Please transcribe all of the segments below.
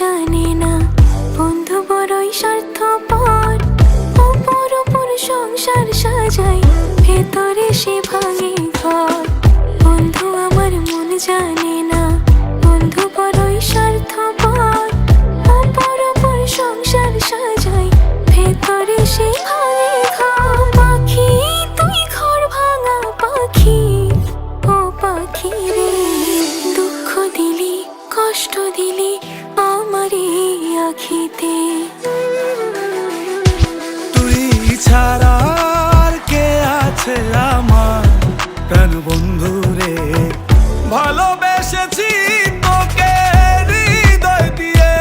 জানে না বন্ধু বড়ই স্বার্থপর। অপর অপর সংসার সাজাই, ভেতরে সে ভাঙে ঘর। বন্ধু আমার মন জানে না বন্ধু বড়ই স্বার্থপর। অপর অপর সংসার সাজাই, ভেতরে সে ভাঙে ঘর। পাখি তুই ঘর ভাঙা পাখি, ও পাখি রে, দুঃখ দিলি কষ্ট দিলি আমারে আখিতে। তুই ছাড়া আর কে আছে আমার প্রাণ বন্ধু রে। ভালোবেসেছি তোকে হৃদয় দিয়ে,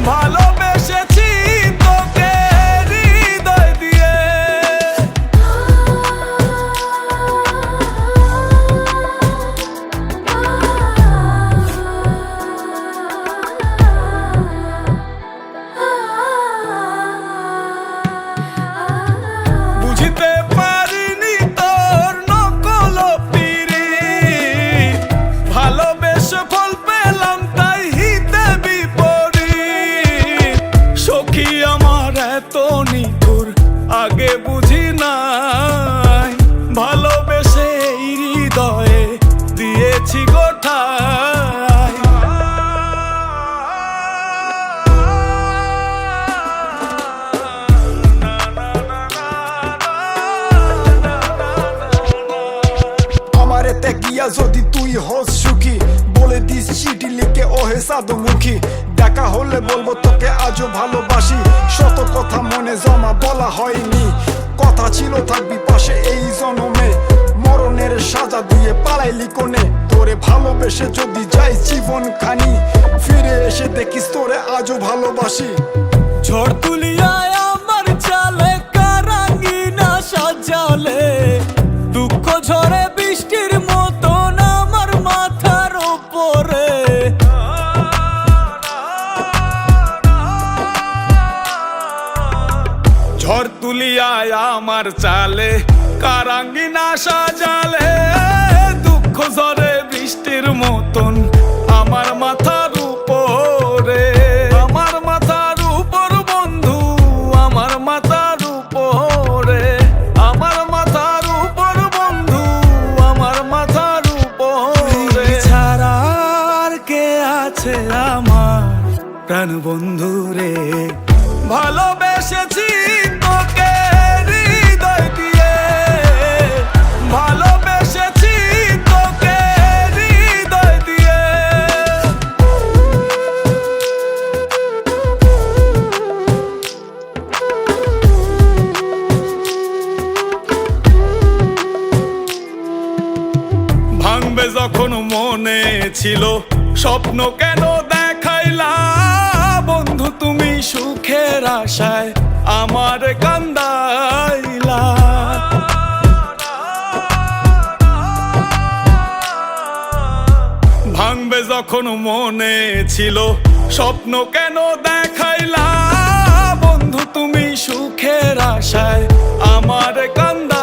ভালোবেসেছি তোকে হৃদয় দিয়ে। বুঝিতে পারিনি তোর নকল পিরিত, ভালোবেসে ফল পেলাম তাই হিতে বিপরীত। সখী আমার এত নিঠুর আগে বুঝি নাই, ভালোবেসে এই হৃদয়ে দিয়েছি গোঠায়। আমার এতে গিয়া যদি তুই হস সুখী, বলে দিস চিঠি লিখে ওহে সাধুমুখী। দেখা হলে বলবো তোকে আজও ভালোবাসি, শত কথা মনে জমা বলা হয়নি। কথা ছিল থাকবি পাশে এই জনমে, মরণের সাজা দিয়ে পালাইলি কোনে। তোরে ভালোবেসে যদি যাই জীবন খানি, ফিরে এসে দেখিস তোরে আজও ভালোবাসি। ঝড় তুলিয়ায় আমার চালে কারাঙ্গিনা সাজালে, দুঃখ ঝরে বৃষ্টির মতন আমার মাথার ওপরে। ঝড় তুলিয়ায় আমার চালে কারাঙ্গিনা সাজালে, দুঃখ ঝরে বৃষ্টির মতন আমার মাথার উপরে। আমার মাথার উপর বন্ধু, আমার মাথার উপরে। আমার মাথার উপর বন্ধু, আমার মাথার উপরে। ছাড়া আর কে আছে আমার প্রাণ বন্ধু রে। ভালোবেসেছি তোকে হৃদয় দিয়ে, ভালোবেসেছি তোকে হৃদয় দিয়ে। ভাঙবে যখন মনে ছিল স্বপ্ন কেন দেখাইলা, বন্ধু তুমি সুখের আশায় আমার কান্দাইলা। ভাঙবে যখন মনে ছিল স্বপ্ন কেন দেখাইলা, বন্ধু তুমি সুখের আশায় আমার কান্দা।